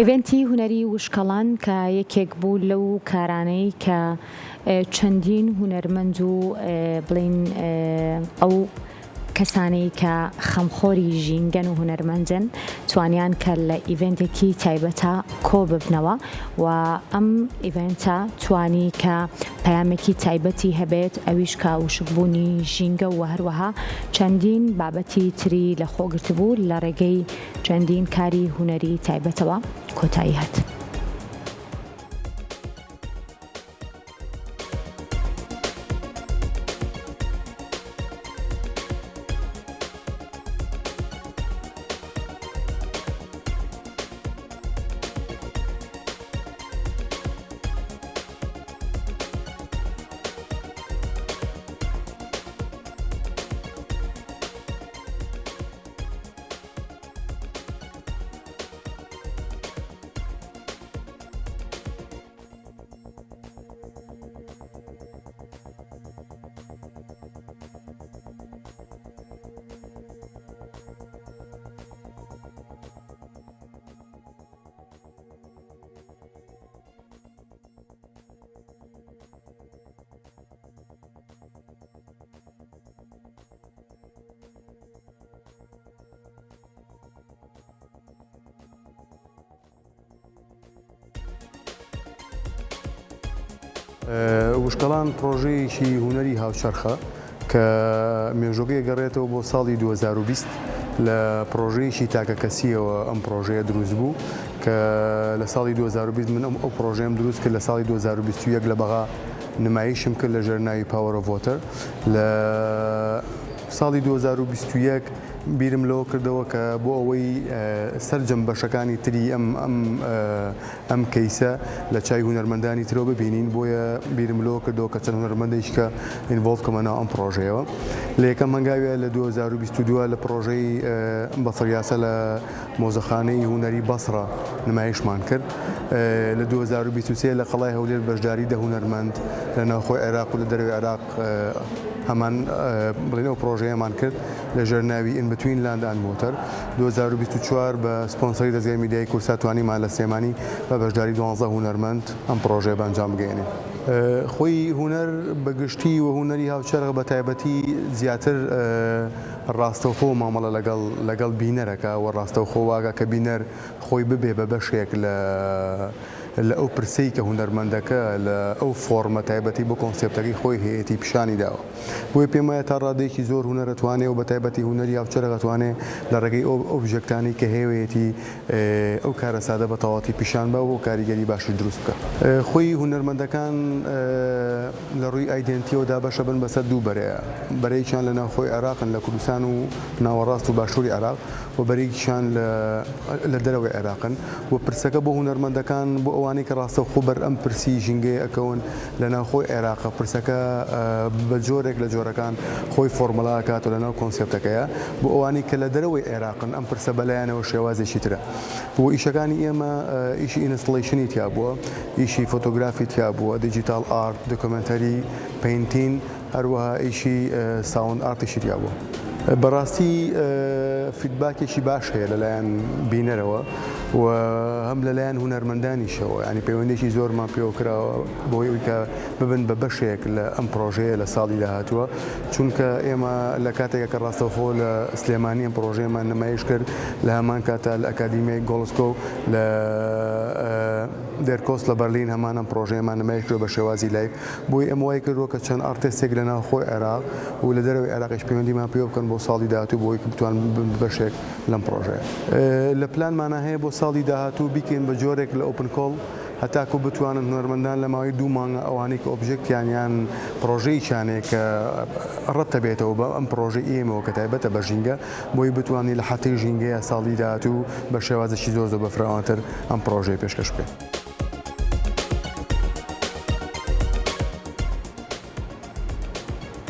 ئیڤنتی هونەری وشکەڵان کە یەکێک بوو لەو کارانەی کە چەندین هونەرمەند و بڵین ئەو کەسانەی کە خەمخۆری ژینگەن و هونەرمەندن توانیان کە لە ئیڤنتێکی تایبەتە کۆ ببنەوە و ئەم ئیڤنتە توانی کە پەیامێکی تایبەتی هەبێت ئەویش کە وشکبوونی ژینگە و هەروەها چەندین بابەتی تری لە خۆگرتبوو لە ڕێگەی چەندین کاری هونەری تایبەتەوە کۆتایی هات. وشکەڵان پرۆژەیەکی هونەری هاوچەرخە کە مێژوگەی گەڕێتەوە بۆ ساڵی 2020 لە پرۆژەیەکی تاکە کەسیەوە ئەم پرۆژەیە دروست بوو کە لە ساڵی 2020 من ئەو پرۆژەیەم دروست کرد لە ساڵی 2021 لە بەغا نمایشم کرد لە ژێرناوی پاوەر ئۆف وۆتەر. لە ساڵی 2021 بیرم لەوە کردەوە کە بۆ ئەوەی سەرجەم بەشەکانی تری ئەم کەیسە لە چای هونەرمەندانی ترەوە ببینین، بۆیە بیرم لەوە کردەوە کە چەند هونەرمەندێک کە ئینڤۆڵڤ کەمەناو ئەم پرۆژەیەوە. لە یەکەم هەنگاویە لە 2022 لە پرۆژەی بەفریاسە لە مۆزەخانەی هونەری بەسڕە نمایشمان کرد. لە 2023 لە قەڵای هەولێر بەشداری 10 هونەرمەند لە ناوخۆی عێراق و لە دەروی عێراق هەمان بڵێنەوە پرۆژەیەمان کرد لە ژێرناوی ئین بتوین لاند ئەند وۆتەر. 2024 بە سپۆنسەری دەزگای میدیای کورسا توانیمان لە سلێمانی بە بەشداری 12 هونەرمەند ئەم پرۆژەیە بەنجام بگەێنێ. خۆی هونەر بەگشتی و هونەری هاوچەرخ بە تایبەتی زیاتر ڕاستەوخۆ مامەڵە لەگەڵ بینەرەکە و ڕاستەوخۆ واگە کە بینەر خۆی ببێ بە بەشێک لە ئەو پرسەی کە هونەرمەندەکە لە ئەو فۆرمە تایبەتی بۆ کۆنسێپتەکەی خۆی هەیەی پیشانی داوە. بۆیە پێم وایە تا ڕادێکی زۆر هونەر ئەتوانێ و بە تایبەتی هونەری هاوچەرخ ئەتوانێ لە ڕێگەی ئەو ئۆبژێکتانی کە هەیەوێتی ئەو کارە سادە بە تەواوەتی پیشان بە و کاریگەری باشی دروست بکە. خۆی هونەرمەندەکان لە ڕووی ئایدنتیەوەدا بەشە بن بەسەر دوو بەرەیە. بەرەیەکیان لە ناوخۆی عێراقن لە کوردستان و ناوەڕاست و باشووری عێراق و بەرەیەکیان لە دەرەوەی عێراقن و پرسەکە بۆ هونەرمەندەکان بۆ ئەوانەی کە ڕاستەوخۆ بەر ئەم پرسی ژینگەی ئەکەون لە ناوخۆی عێراقە پرسەکە بە جۆرێک لە جۆرەکان خۆی فۆرمەڵا کاتۆ لەناو کۆنسێپتەکەیە بۆ ئەوانی کە لە دەرەوەی عێراقن ئەم پرسە بەلایەنەوە شێوازێکی ترە. بۆ ئیشەکانی ئێمە ئیشی ئینستڵیشنی تیا بووە، ئیشی فۆتۆگرافی تیا بووە، دیجیتال ئارت، دۆکۆمنتەری، پەینتین، هەروەها ئیشی ساوند ئارتیشی تیا بووە. بەڕاستی فیدباکێکی باش هەیە لەلایەن بینەرەوە و هەم لەلایەن هونەرمەندانیشەوە، ینی پەیوەندێکی زۆرمان پێوە کراوە بۆی کە ببن بە بەشێک لە ئەم پرۆژەیە لە ساڵی داهاتووە، چونکە ئێمە لە کاتێکە کە ڕاستەوخۆ لە سلێمانی ئەم پرۆژەیەمان نمایش کرد لە هەمان کاتە لە ئەکادیمیای گۆڵسکۆ لە دێرکۆس لە بەرلین هەمان ئەم پرۆژەیەمان نمایش کرد بە شێوازی لایڤ. بۆی ئەمە وای کردووە کە چەند ئارتیستێک لە ناوخۆی عێراق و لە دەرەوەی عێراقیش پەیوەندیمان پێوە بکەن بۆ ساڵی داهاتوو بۆی کە بتوان بەشێک لەم پرۆژەیە. لە پلانمانە هەیە بۆ ساڵی داهاتوو بیکەین بە جۆرێک لە ئۆپن کۆڵ هەتاکو بتوانن هونەرمەندان لە ماوەی 2 مانگە ئەوانەی کە ئۆبژێکتیانیان پرۆژەی چانێک کە ڕەتە بێتەوە بە ئەم پرۆژەی ئێمەوە کە تایبەتە بە ژینگە بۆی بتوانانی لە حەتەی ژینگەیە ساڵی داهاتوو بە شێوازێکی زۆر بە فراوانتر ئەم پرۆژەی پێشکەش بکەین.